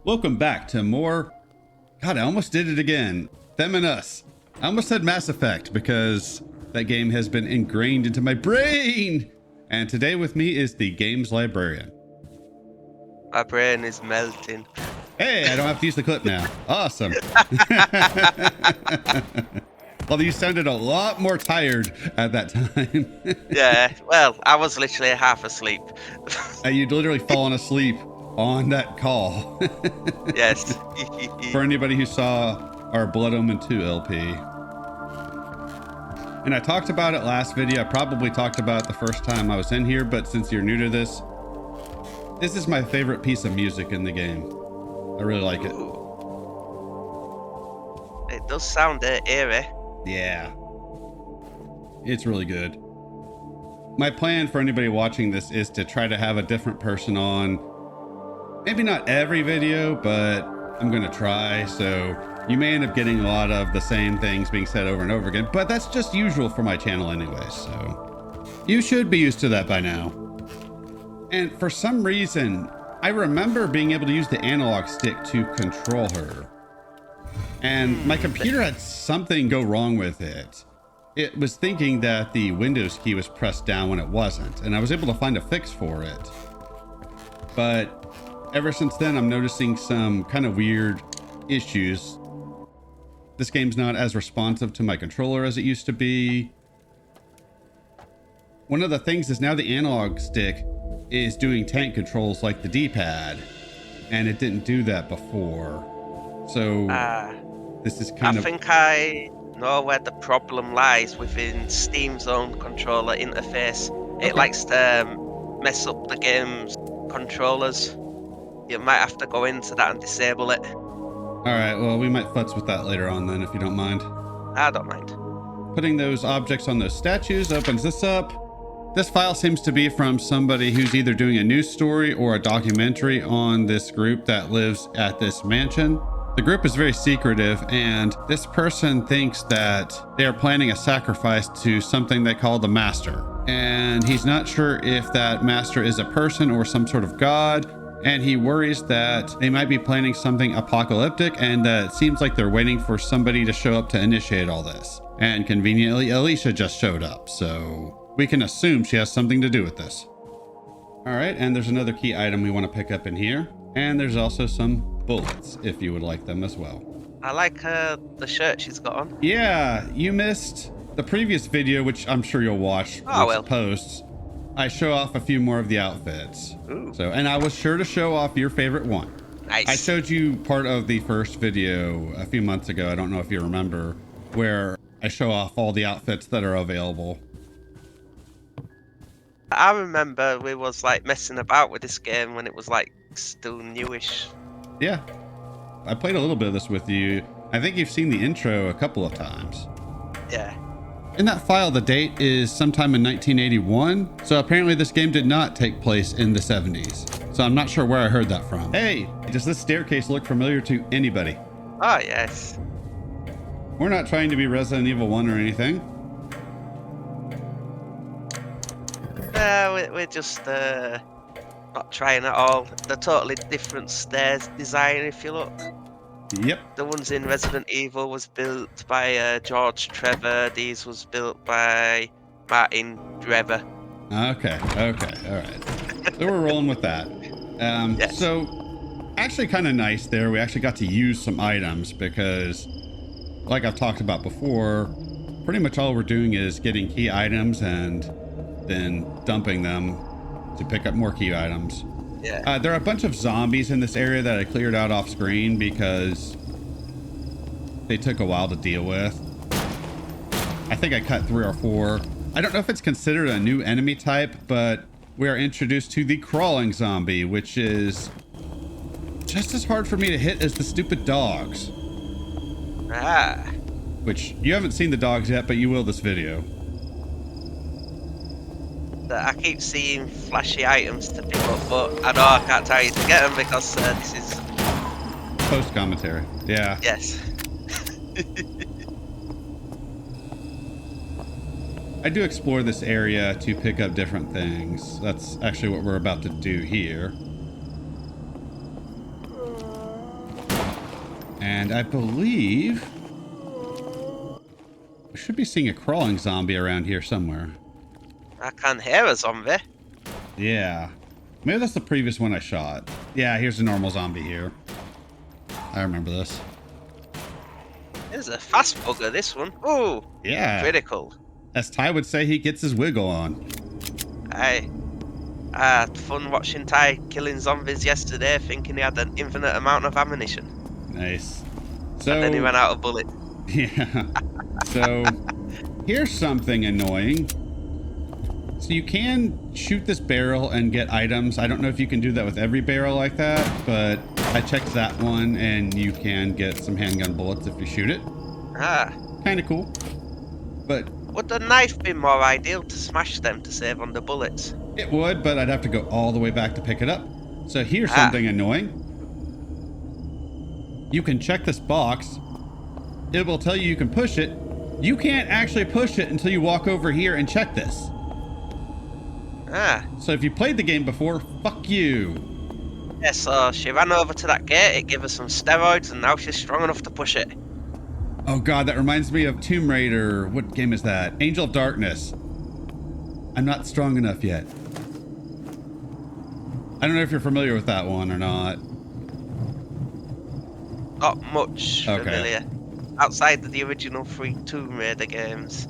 Welcome back to more... God, I almost did it again. Them and Us. I almost said Mass Effect because that game has been ingrained into my brain. And today with me is the games librarian. My brain is melting. Hey, I don't have to use the clip now. Awesome. Although you sounded a lot more tired at that time. Yeah, well, I was literally half asleep. You'd literally fallen asleep on that call. Yes. For anybody who saw our Blood Omen 2 LP. And I talked about it last video. I probably talked about it the first time I was in here, but since you're new to this is my favorite piece of music in the game. I really like it. It does sound eerie. Yeah. It's really good. My plan for anybody watching this is to try to have a different person on. Maybe not every video, but I'm going to try. So you may end up getting a lot of the same things being said over and over again, but that's just usual for my channel anyway. So you should be used to that by now. And for some reason, I remember being able to use the analog stick to control her. And my computer had something go wrong with it. It was thinking that the Windows key was pressed down when it wasn't, and I was able to find a fix for it. But ever since then, I'm noticing some kind of weird issues. This game's not as responsive to my controller as it used to be. One of the things is now the analog stick is doing tank controls like the D-pad, and it didn't do that before. So this is kind of... I think I know where the problem lies within Steam's own controller interface. It likes to mess up the game's controllers. You might have to go into that and disable it. All right, well, we might futz with that later on then, if you don't mind. I don't mind. Putting those objects on those statues opens this up. This file seems to be from somebody who's either doing a news story or a documentary on this group that lives at this mansion. The group is very secretive, and this person thinks that they are planning a sacrifice to something they call the Master. And he's not sure if that Master is a person or some sort of god, and he worries that they might be planning something apocalyptic, and that it seems like they're waiting for somebody to show up to initiate all this. And conveniently, Alicia just showed up, so we can assume she has something to do with this. All right, and there's another key item we want to pick up in here. And there's also some bullets, if you would like them as well. I like the shirt she's got on. Yeah, you missed the previous video, which I'm sure you'll watch posts. I show off a few more of the outfits. Ooh. So, and I was sure to show off your favorite one. Nice. I showed you part of the first video a few months ago. I don't know if you remember, where I show off all the outfits that are available. I remember we was like messing about with this game when it was like still newish. Yeah, I played a little bit of this with you. I think you've seen the intro a couple of times. Yeah. In that file, the date is sometime in 1981. So apparently this game did not take place in the 70s. So I'm not sure where I heard that from. Hey, does this staircase look familiar to anybody? Oh, yes. We're not trying to be Resident Evil 1 or anything. We're just not trying at all. They're totally different stairs design if you look. Yep. The ones in Resident Evil was built by George Trevor. These was built by Martin Drever. Okay, all right. So we're rolling with that. Yes. So actually kind of nice there. We actually got to use some items because, like I've talked about before, pretty much all we're doing is getting key items and then dumping them to pick up more key items. Yeah. There are a bunch of zombies in this area that I cleared out off screen because they took a while to deal with. I think I cut 3 or 4. I don't know if it's considered a new enemy type, but we are introduced to the crawling zombie, which is just as hard for me to hit as the stupid dogs. Which you haven't seen the dogs yet, but you will this video. I keep seeing flashy items to pick up, but I know I can't tell you to get them because this is post commentary. Yeah. Yes. I do explore this area to pick up different things. That's actually what we're about to do here. And I believe we should be seeing a crawling zombie around here somewhere. I can hear a zombie. Yeah. Maybe that's the previous one I shot. Yeah, here's a normal zombie here. I remember this. There's a fast bugger, this one. Ooh. Yeah. Critical. As Ty would say, he gets his wiggle on. I had fun watching Ty killing zombies yesterday, thinking he had an infinite amount of ammunition. Nice. So, And then he ran out of bullets. Yeah. So, here's something annoying. So you can shoot this barrel and get items. I don't know if you can do that with every barrel like that, but I checked that one and you can get some handgun bullets if you shoot it. Ah. Kind of cool. But Would the knife be more ideal to smash them to save on the bullets? it would, but I'd have to go all the way back to pick it up. So here's something annoying. You can check this box. It will tell you can push it. You can't actually push it until you walk over here and check this. Ah. So if you played the game before, fuck you. Yeah, so she ran over to that gate, it gave her some steroids, and now she's strong enough to push it. Oh god, that reminds me of Tomb Raider. What game is that? Angel of Darkness. I'm not strong enough yet. I don't know if you're familiar with that one or not. Not much Okay. familiar. Outside of the original 3 Tomb Raider games.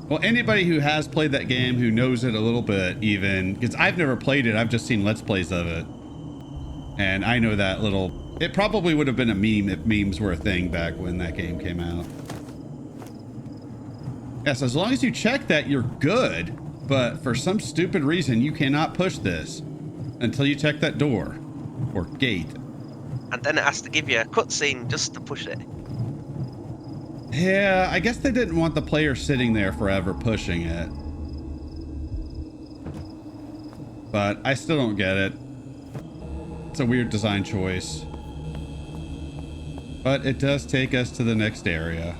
Well, anybody who has played that game, who knows it a little bit even, because I've never played it, I've just seen Let's Plays of it. And I know that little... It probably would have been a meme if memes were a thing back when that game came out. Yes, as long as you check that, you're good. But for some stupid reason, you cannot push this until you check that door or gate. And then it has to give you a cutscene just to push it. Yeah, I guess they didn't want the player sitting there forever pushing it. But I still don't get it. It's a weird design choice. But it does take us to the next area.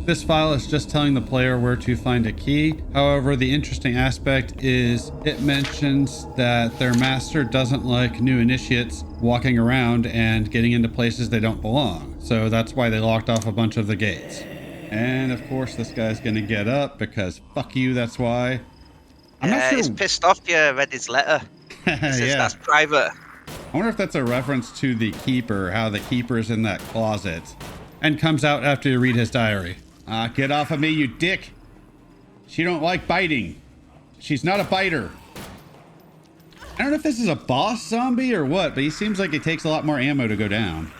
This file is just telling the player where to find a key. However, the interesting aspect is it mentions that their master doesn't like new initiates walking around and getting into places they don't belong. So that's why they locked off a bunch of the gates. And of course, this guy's gonna get up because fuck you, that's why. I'm not sure. He's pissed off you read his letter. He says Yeah. that's private. I wonder if that's a reference to the keeper, how the keeper's in that closet and comes out after you read his diary. Get off of me, you dick. She don't like biting. She's not a biter. I don't know if this is a boss zombie or what, but he seems like it takes a lot more ammo to go down.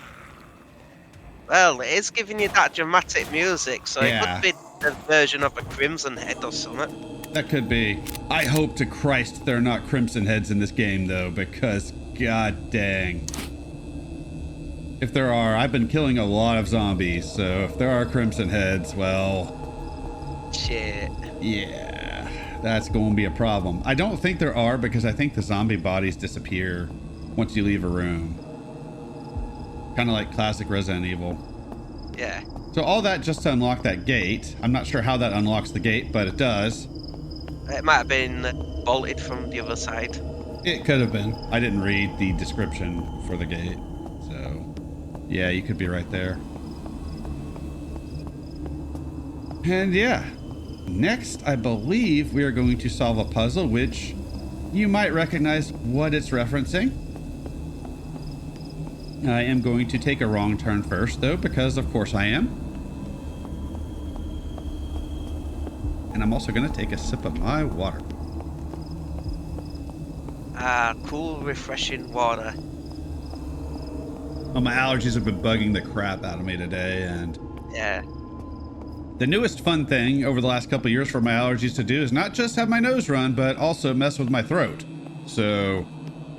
Well, it is giving you that dramatic music, so Yeah. it could be the version of a Crimson Head or something. That could be. I hope to Christ there are not Crimson Heads in this game, though, because god dang. If there are, I've been killing a lot of zombies, so if there are Crimson Heads, well... Shit. Yeah, that's going to be a problem. I don't think there are, because I think the zombie bodies disappear once you leave a room. Kind of like classic Resident Evil. Yeah. So all that just to unlock that gate. I'm not sure how that unlocks the gate, but it does. It might have been bolted from the other side. It could have been. I didn't read the description for the gate, so... Yeah, you could be right there. And yeah, next I believe we are going to solve a puzzle which you might recognize what it's referencing. I am going to take a wrong turn first though, because of course I am. And I'm also going to take a sip of my water. Cool, refreshing water. Well, my allergies have been bugging the crap out of me today, and Yeah. the newest fun thing over the last couple of years for my allergies to do is not just have my nose run, but also mess with my throat. So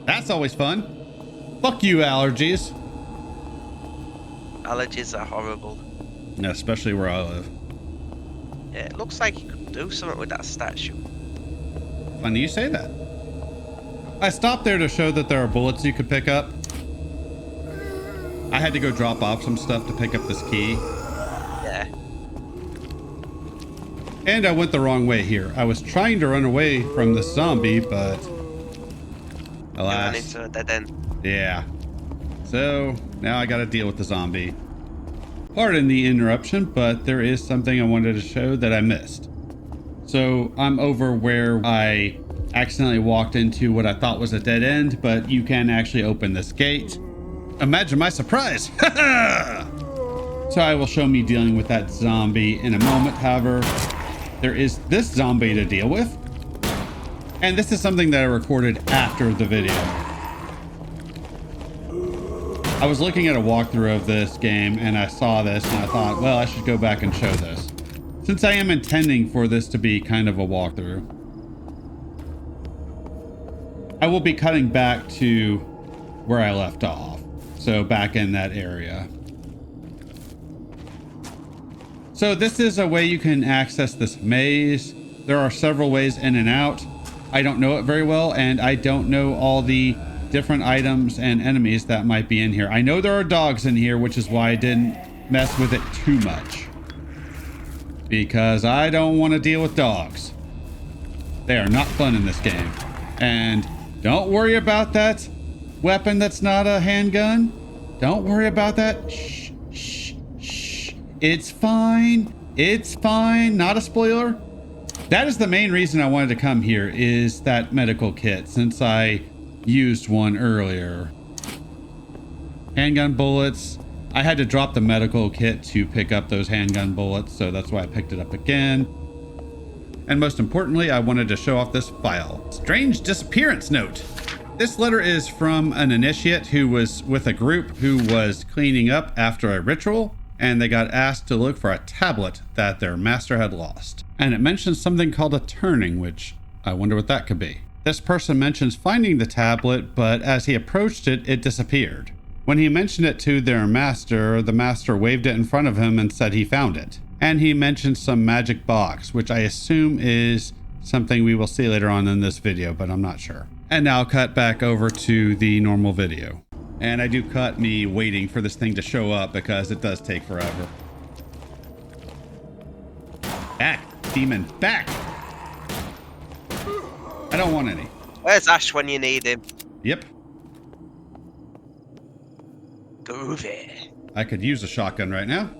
that's always fun. Fuck you, allergies. Allergies are horrible. Yeah, especially where I live. Yeah, it looks like you could do something with that statue. Funny you say that. I stopped there to show that there are bullets you could pick up. I had to go drop off some stuff to pick up this key. Yeah. And I went the wrong way here. I was trying to run away from the zombie, but You ran Alas. into a dead end. Yeah. So now I got to deal with the zombie. Pardon the interruption, but there is something I wanted to show that I missed. So I'm over where I accidentally walked into what I thought was a dead end, but you can actually open this gate. Imagine my surprise. So I will show me dealing with that zombie in a moment. However, there is this zombie to deal with. And this is something that I recorded after the video. I was looking at a walkthrough of this game and I saw this and I thought, well, I should go back and show this, since I am intending for this to be kind of a walkthrough. I will be cutting back to where I left off, so back in that area. So this is a way you can access this maze. There are several ways in and out. I don't know it very well, and I don't know all the different items and enemies that might be in here. I know there are dogs in here, which is why I didn't mess with it too much, because I don't want to deal with dogs. They are not fun in this game. And don't worry about that weapon that's not a handgun. Don't worry about that. Shh, shh, shh. It's fine. It's fine. Not a spoiler. That is the main reason I wanted to come here, is that medical kit, since I used one earlier. Handgun bullets. I had to drop the medical kit to pick up those handgun bullets, so that's why I picked it up again. And most importantly, I wanted to show off this file. Strange disappearance note. This letter is from an initiate who was with a group who was cleaning up after a ritual, and they got asked to look for a tablet that their master had lost. And it mentions something called a turning, which I wonder what that could be. This person mentions finding the tablet, but as he approached it, it disappeared. When he mentioned it to their master, the master waved it in front of him and said he found it. And he mentioned some magic box, which I assume is something we will see later on in this video, but I'm not sure. And now cut back over to the normal video. And I do cut me waiting for this thing to show up because it does take forever. Back, demon, back! I don't want any. Where's Ash when you need him? Yep. Groovy. I could use a shotgun right now.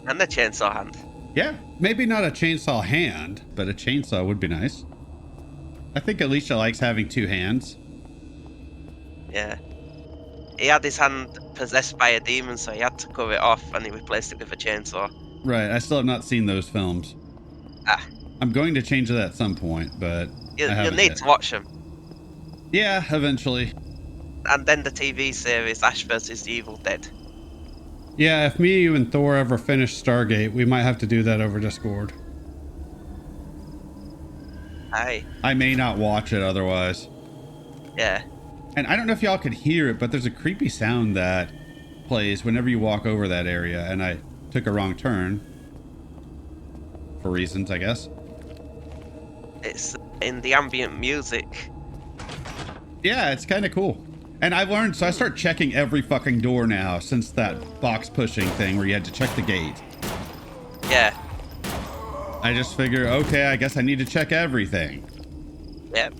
And the chainsaw hand. Yeah, maybe not a chainsaw hand, but a chainsaw would be nice. I think Alicia likes having two hands. Yeah. He had his hand possessed by a demon, so he had to cut it off and he replaced it with a chainsaw. Right, I still have not seen those films. Ah. I'm going to change that at some point, but You'll need to watch them. Yeah, eventually. And then the TV series Ash vs. the Evil Dead. Yeah, if me, you, and Thor ever finish Stargate, we might have to do that over Discord. Aye. I may not watch it otherwise. Yeah. And I don't know if y'all could hear it, but there's a creepy sound that plays whenever you walk over that area, and I took a wrong turn. For reasons, I guess. It's in the ambient music. Yeah, it's kind of cool. And I've learned, so I start checking every fucking door now since that box pushing thing where you had to check the gate. Yeah. I just figure, okay, I guess I need to check everything. Yep.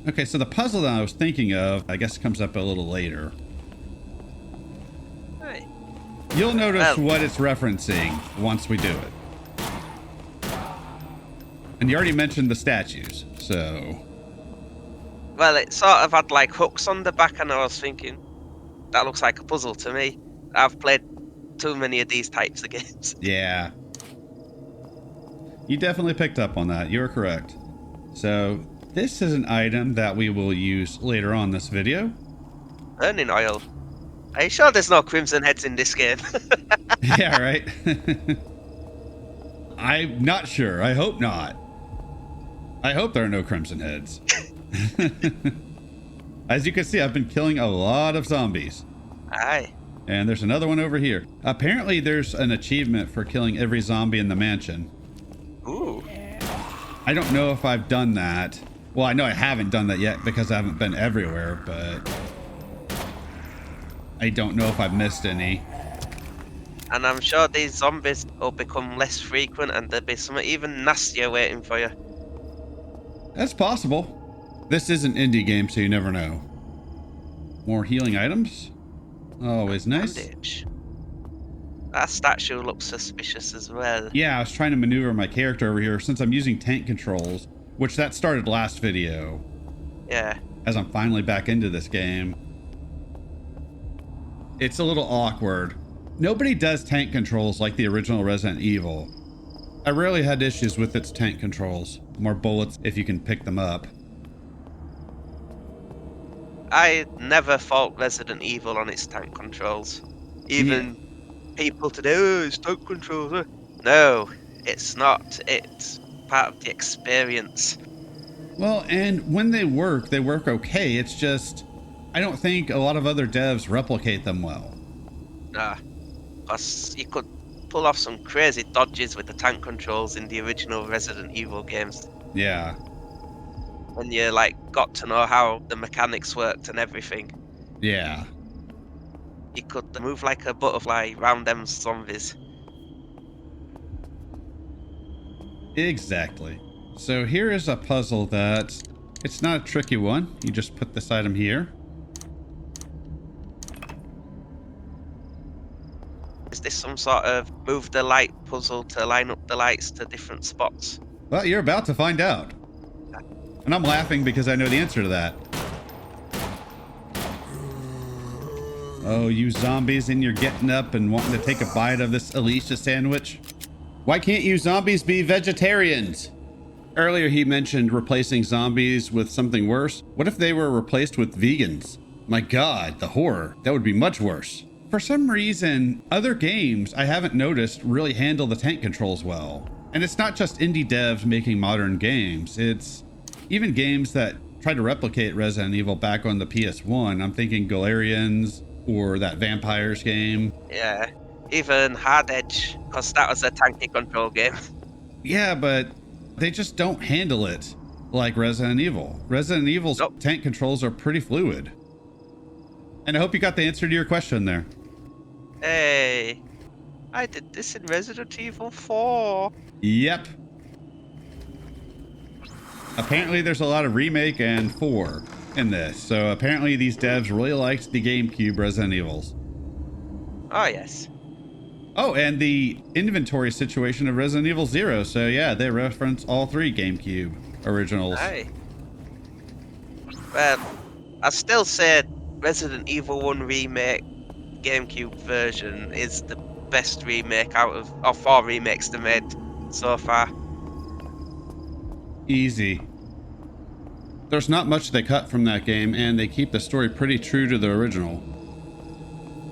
Okay, so the puzzle that I was thinking of, I guess comes up a little later. Right. You'll notice what it's referencing once we do it. And you already mentioned the statues, so... Well, it sort of had like hooks on the back, and I was thinking, that looks like a puzzle to me. I've played too many of these types of games. Yeah. You definitely picked up on that. You're correct. So, this is an item that we will use later on this video. Burning oil. Are you sure there's no crimson heads in this game? Yeah, right? I'm not sure. I hope not. I hope there are no crimson heads. As you can see, I've been killing a lot of zombies. Aye. And there's another one over here. Apparently there's an achievement for killing every zombie in the mansion. Ooh. I don't know if I've done that. Well, I know I haven't done that yet because I haven't been everywhere, but I don't know if I've missed any. And I'm sure these zombies will become less frequent and there'll be something even nastier waiting for you. That's possible. This is an indie game, so you never know. More healing items. Always nice. Bandage. That statue looks suspicious as well. Yeah, I was trying to maneuver my character over here since I'm using tank controls, which that started last video. Yeah. As I'm finally back into this game. It's a little awkward. Nobody does tank controls like the original Resident Evil. I rarely had issues with its tank controls. More bullets if you can pick them up. I never fault Resident Evil on its tank controls. Even people today, oh, it's tank controls. No, it's not. It's part of the experience. Well, and when they work okay. It's just, I don't think a lot of other devs replicate them well. Nah, because you could pull off some crazy dodges with the tank controls in the original Resident Evil games. Yeah. When you like got to know how the mechanics worked and everything. Yeah. You could move like a butterfly round them zombies. Exactly. So here is a puzzle that, it's not a tricky one. You just put this item here. Is this some sort of move the light puzzle to line up the lights to different spots? Well, you're about to find out. And I'm laughing because I know the answer to that. Oh, you zombies, and you're getting up and wanting to take a bite of this Alicia sandwich? Why can't you zombies be vegetarians? Earlier he mentioned replacing zombies with something worse. What if they were replaced with vegans? My God, the horror. That would be much worse. For some reason, other games I haven't noticed really handle the tank controls well. And it's not just indie devs making modern games. It's even games that try to replicate Resident Evil back on the PS1. I'm thinking Galarians or that Vampires game. Yeah, even Hard Edge, because that was a tanky control game. Yeah, but they just don't handle it like Resident Evil. Resident Evil's tank controls are pretty fluid. And I hope you got the answer to your question there. Hey, I did this in Resident Evil 4. Yep. Apparently there's a lot of remake and 4 in this. So apparently these devs really liked the GameCube Resident Evils. Oh, yes. Oh, and the inventory situation of Resident Evil 0. So yeah, they reference all 3 GameCube originals. Aye. Well, I still say Resident Evil 1 remake GameCube version is the best remake out of 4 remakes they made so far. Easy. There's not much they cut from that game, and they keep the story pretty true to the original.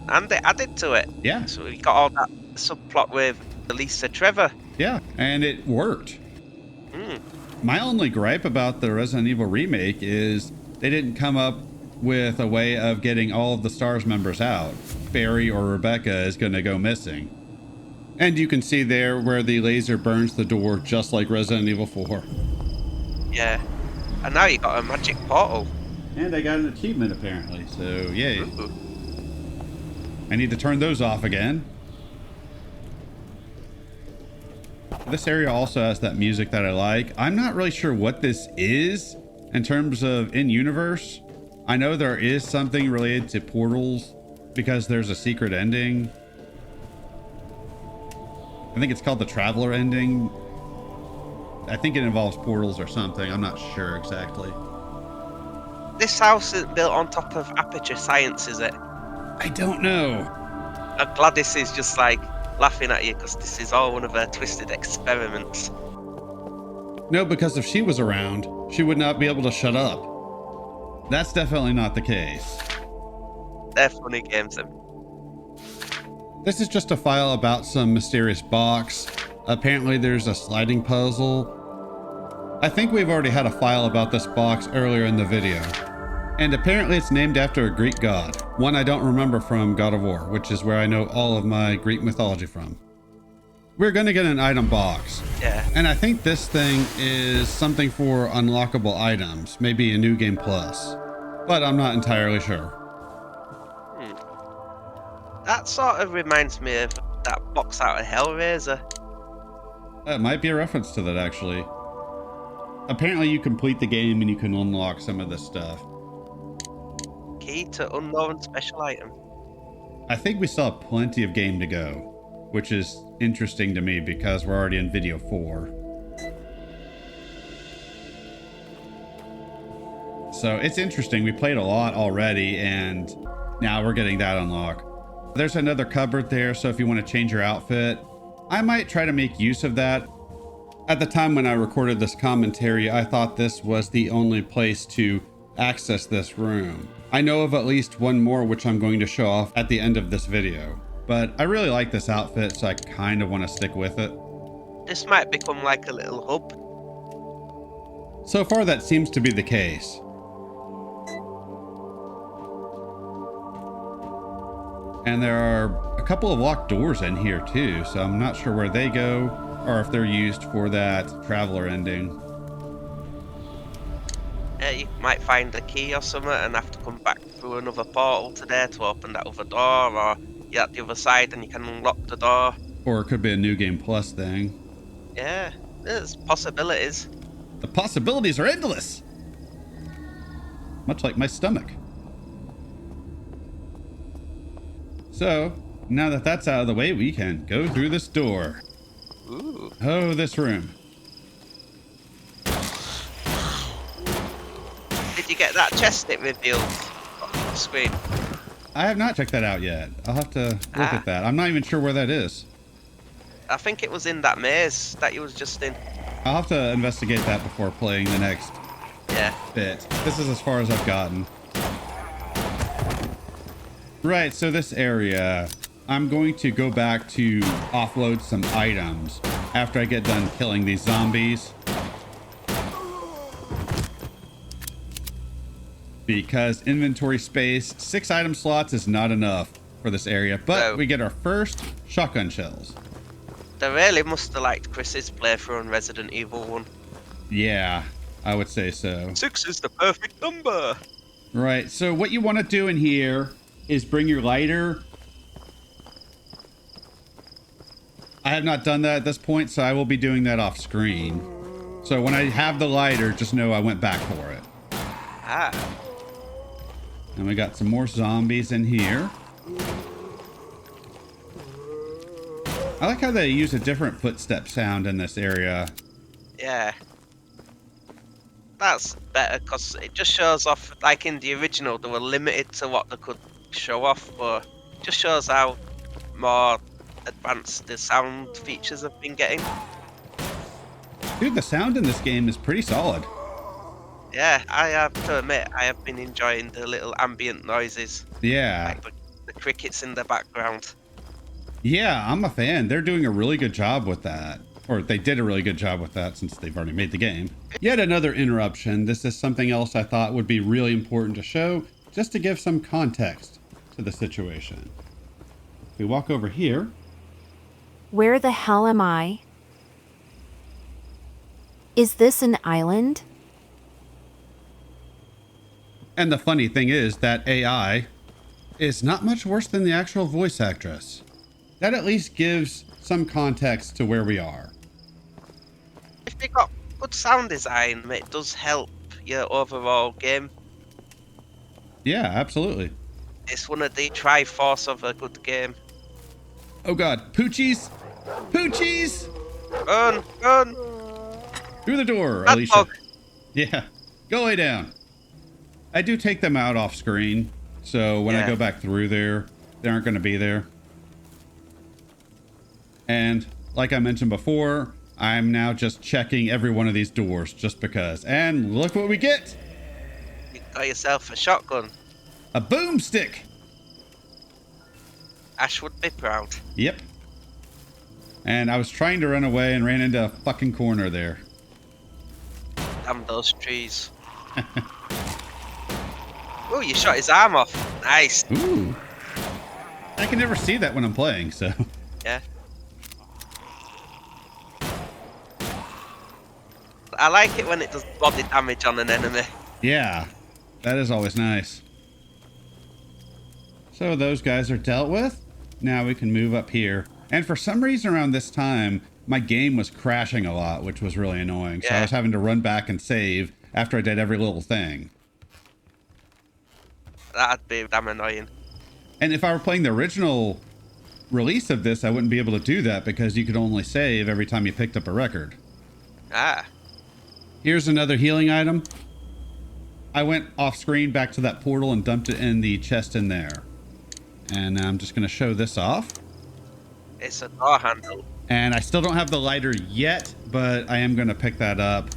And they added to it. Yeah. So we got all that subplot with Lisa Trevor. Yeah, and it worked. My only gripe about the Resident Evil remake is they didn't come up with a way of getting all of the STARS members out. Barry or Rebecca is going to go missing. And you can see there where the laser burns the door just like Resident Evil 4. Yeah. And now you got a magic portal. And I got an achievement apparently, so yay. Ooh. I need to turn those off again. This area also has that music that I like. I'm not really sure what this is in terms of in-universe. I know there is something related to portals because there's a secret ending. I think it's called the Traveler ending. I think it involves portals or something. I'm not sure exactly. This house is built on top of Aperture Science, is it? I don't know. Gladys is just like laughing at you because this is all one of her twisted experiments. No, because if she was around, she would not be able to shut up. That's definitely not the case. They're funny games, them. This is just a file about some mysterious box. Apparently there's a sliding puzzle. I think we've already had a file about this box earlier in the video. And apparently it's named after a Greek god, one I don't remember from God of War, which is where I know all of my Greek mythology from. We're gonna get an item box. Yeah. And I think this thing is something for unlockable items, maybe a New Game Plus, but I'm not entirely sure. That sort of reminds me of that box out of Hellraiser. That might be a reference to that, actually. Apparently you complete the game and you can unlock some of this stuff. Key to unknown special item. I think we still have plenty of game to go, which is interesting to me because we're already in video 4. So it's interesting. We played a lot already and now we're getting that unlock. There's another cupboard there, so if you want to change your outfit, I might try to make use of that. At the time when I recorded this commentary, I thought this was the only place to access this room. I know of at least one more which I'm going to show off at the end of this video, but I really like this outfit, so I kind of want to stick with it. This might become like a little hub. So far that seems to be the case. And there are a couple of locked doors in here too, so I'm not sure where they go or if they're used for that traveler ending. You might find a key or something and have to come back through another portal to there to open that other door, or you're at the other side and you can unlock the door. Or it could be a New Game Plus thing. Yeah, there's possibilities. The possibilities are endless! Much like my stomach. So, now that that's out of the way, we can go through this door. Ooh. Oh, this room. Did you get that chest it revealed on the screen? I have not checked that out yet. I'll have to look at that. I'm not even sure where that is. I think it was in that maze that you was just in. I'll have to investigate that before playing the next bit. This is as far as I've gotten. Right, so this area, I'm going to go back to offload some items after I get done killing these zombies. Because inventory space, 6 item slots is not enough for this area, but we get our first shotgun shells. They really must have liked Chris's playthrough on Resident Evil 1. Yeah, I would say so. 6 is the perfect number. Right, so what you want to do in here is bring your lighter. I have not done that at this point, so I will be doing that off screen. So when I have the lighter, just know I went back for it. Ah. And we got some more zombies in here. I like how they use a different footstep sound in this area. Yeah. That's better because it just shows off, like in the original, they were limited to what they could show off, but it just shows how more advanced the sound features have been getting. Dude, the sound in this game is pretty solid. Yeah, I have to admit, I have been enjoying the little ambient noises. Yeah. Like the crickets in the background. Yeah, I'm a fan. They're doing a really good job with that. Or they did a really good job with that since they've already made the game. Yet another interruption. This is something else I thought would be really important to show, just to give some context to the situation. If we walk over here. Where the hell am I? Is this an island? And the funny thing is that AI is not much worse than the actual voice actress. That at least gives some context to where we are. If you got good sound design, it does help your overall game. Yeah, absolutely. It's one of the triforce of a good game. Oh god, Poochies! Poochies! Run, run! Through the door, Rat Alicia. dog. Yeah, go lay down. I do take them out off screen, so when I go back through there, they aren't going to be there. And like I mentioned before, I'm now just checking every one of these doors just because. And look what we get! You got yourself a shotgun. A boomstick! Ash would be proud. Yep. And I was trying to run away and ran into a fucking corner there. Damn those trees. Oh, you shot his arm off. Nice. Ooh. I can never see that when I'm playing, so. Yeah. I like it when it does body damage on an enemy. Yeah, that is always nice. So those guys are dealt with. Now we can move up here. And for some reason around this time, my game was crashing a lot, which was really annoying. So I Yeah. was having to run back and save after I did every little thing. That'd be damn annoying. And if I were playing the original release of this, I wouldn't be able to do that because you could only save every time you picked up a record. Ah. Here's another healing item. I went off screen back to that portal and dumped it in the chest in there. And I'm just going to show this off. It's a door handle. And I still don't have the lighter yet, but I am going to pick that up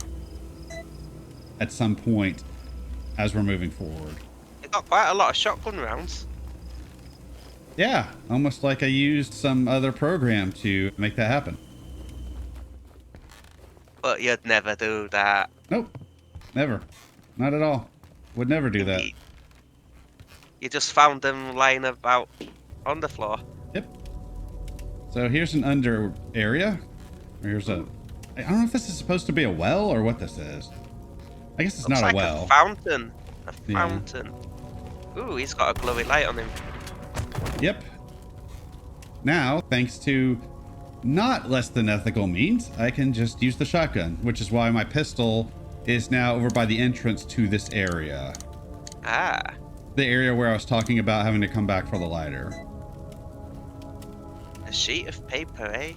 at some point as we're moving forward. It got quite a lot of shotgun rounds. Yeah, almost like I used some other program to make that happen. But you'd never do that. Nope, never. Not at all. Would never do that. You just found them lying about on the floor. Yep. So here's an under area. Here's a... I don't know if this is supposed to be a well or what this is. I guess it's Looks not like a well. A fountain. A Yeah. fountain. Ooh, he's got a glowy light on him. Yep. Now, thanks to not less than ethical means, I can just use the shotgun, which is why my pistol is now over by the entrance to this area. Ah. The area where I was talking about having to come back for the lighter. A sheet of paper, eh?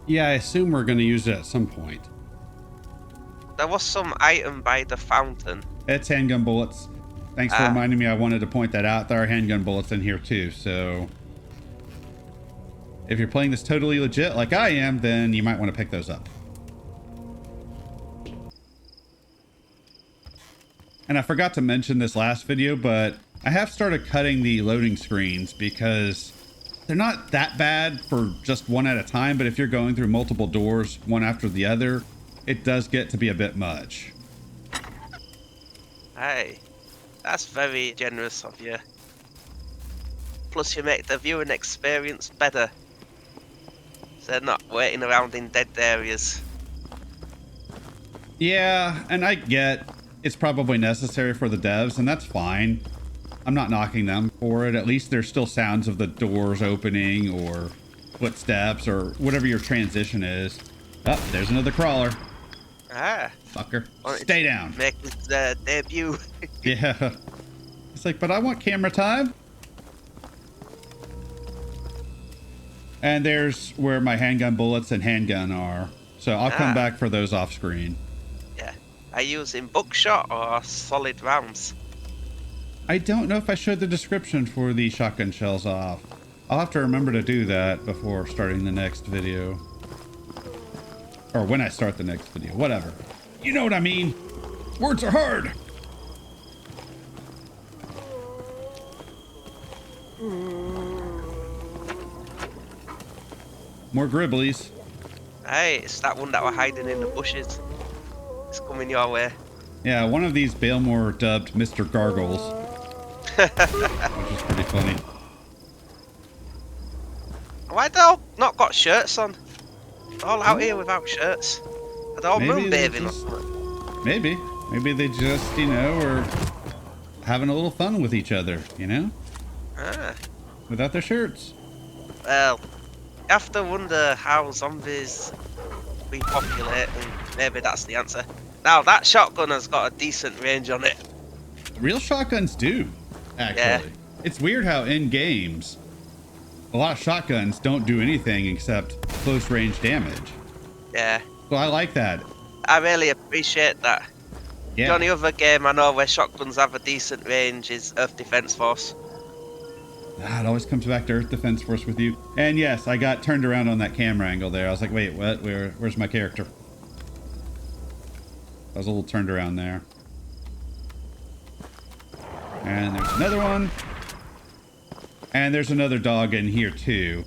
Yeah, I assume we're going to use it at some point. There was some item by the fountain. It's handgun bullets. Thanks for Ah. reminding me. I wanted to point that out. There are handgun bullets in here too, so... if you're playing this totally legit like I am, then you might want to pick those up. And I forgot to mention this last video, but I have started cutting the loading screens because they're not that bad for just one at a time, but if you're going through multiple doors, one after the other, it does get to be a bit much. Hey, that's very generous of you. Plus you make the viewing experience better. So they're not waiting around in dead areas. Yeah, and I get it's probably necessary for the devs, and that's fine. I'm not knocking them for it. At least there's still sounds of the doors opening or footsteps or whatever your transition is. Oh, there's another crawler. Ah. Fucker. Well, Stay down. Make his debut. Yeah. It's like, but I want camera time. And there's where my handgun bullets and handgun are. So I'll come back for those off screen. Yeah. Are you using buckshot or solid rounds? I don't know if I showed the description for the shotgun shells off. I'll have to remember to do that before starting the next video. Or when I start the next video, whatever. You know what I mean. Words are hard. More gribblies. Hey, it's that one that were hiding in the bushes. It's coming your way. Yeah, one of these Balemore dubbed Mr. Gargles. Which is pretty funny. Why they all not got shirts on? All out here without shirts. Are they all moonbathing or something? Maybe. Maybe they just, you know, are having a little fun with each other, you know? Ah. Without their shirts. Well, you have to wonder how zombies repopulate, and maybe that's the answer. Now, that shotgun has got a decent range on it. Real shotguns do, actually. Yeah. It's weird how in games, a lot of shotguns don't do anything except close range damage. Yeah. So I like that. I really appreciate that. Yeah. The only other game I know where shotguns have a decent range is Earth Defense Force. It always comes back to Earth Defense Force with you. And yes, I got turned around on that camera angle there. I was like, wait, what? Where's my character? I was a little turned around there. And there's another one. And there's another dog in here too.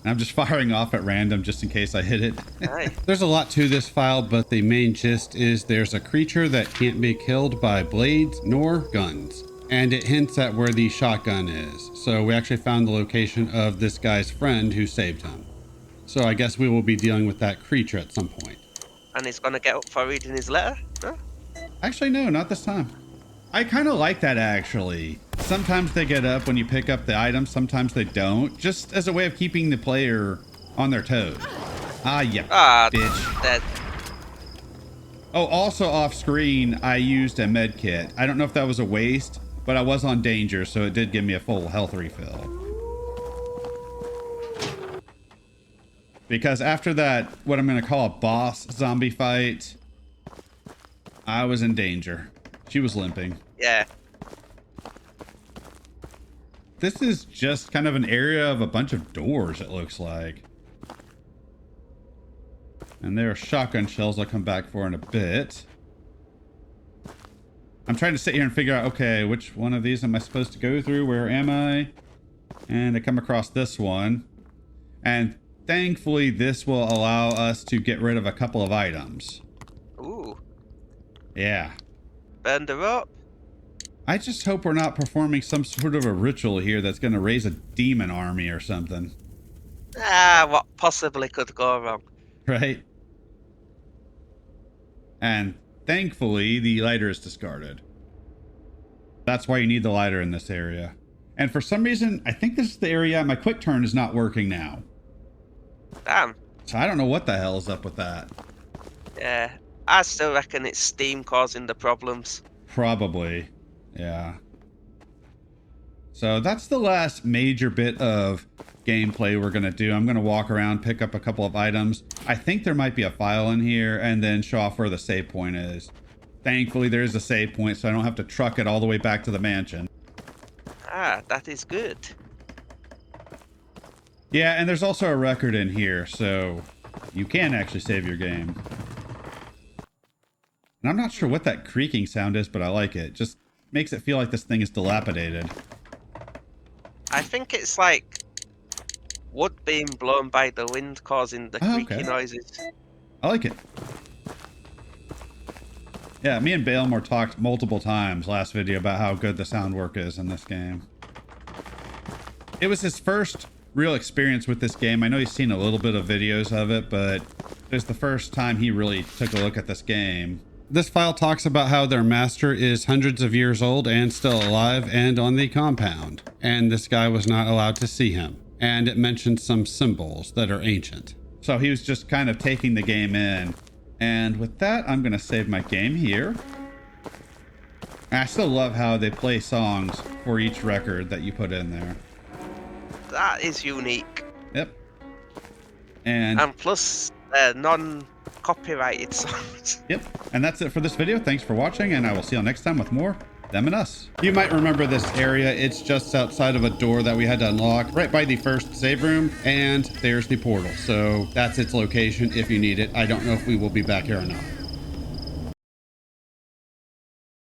And I'm just firing off at random just in case I hit it. Aye. There's a lot to this file, but the main gist is there's a creature that can't be killed by blades nor guns. And it hints at where the shotgun is. So we actually found the location of this guy's friend who saved him. So I guess we will be dealing with that creature at some point. And he's gonna get up for reading his letter? Huh? Actually, no, not this time. I kind of like that, actually. sometimes they get up when you pick up the items, sometimes they don't, just as a way of keeping the player on their toes. Ah, yeah, bitch. Dead. Oh, also off screen, I used a med kit. I don't know if that was a waste, but I was on danger, so it did give me a full health refill. Because after that, what I'm going to call a boss zombie fight, I was in danger. She was limping. Yeah. This is just kind of an area of a bunch of doors, it looks like. And there are shotgun shells I'll come back for in a bit. I'm trying to sit here and figure out, okay, which one of these am I supposed to go through? Where am I? And I come across this one. And thankfully, this will allow us to get rid of a couple of items. Ooh. Yeah. Burn the rope. I just hope we're not performing some sort of a ritual here that's going to raise a demon army or something. What possibly could go wrong? Right? And thankfully, the lighter is discarded. That's why you need the lighter in this area. And for some reason, I think this is the area my quick turn is not working now. Damn. So I don't know what the hell is up with that. Yeah. I still reckon it's Steam causing the problems. Probably. Yeah. So that's the last major bit of gameplay we're going to do. I'm going to walk around, pick up a couple of items. I think there might be a file in here, and then show off where the save point is. Thankfully, there is a save point, so I don't have to truck it all the way back to the mansion. That is good. Yeah, and there's also a record in here, so you can actually save your game. And I'm not sure what that creaking sound is, but I like it. Just makes it feel like this thing is dilapidated. I think it's like wood being blown by the wind causing the creaky noises. I like it. Yeah, me and Balemore talked multiple times last video about how good the sound work is in this game. It was his first real experience with this game. I know he's seen a little bit of videos of it, but it was the first time he really took a look at this game. This file talks about how their master is hundreds of years old and still alive and on the compound, and this guy was not allowed to see him. And it mentions some symbols that are ancient. So he was just kind of taking the game in. And with that, I'm going to save my game here. And I still love how they play songs for each record that you put in there. That is unique. Yep. And plus, non-copyrighted songs. Yep. And that's it for this video. Thanks for watching, and I will see you next time with more Them and Us. You might remember this area. It's just outside of a door that we had to unlock right by the first save room, and there's the portal. So that's its location if you need it. I don't know if we will be back here or not.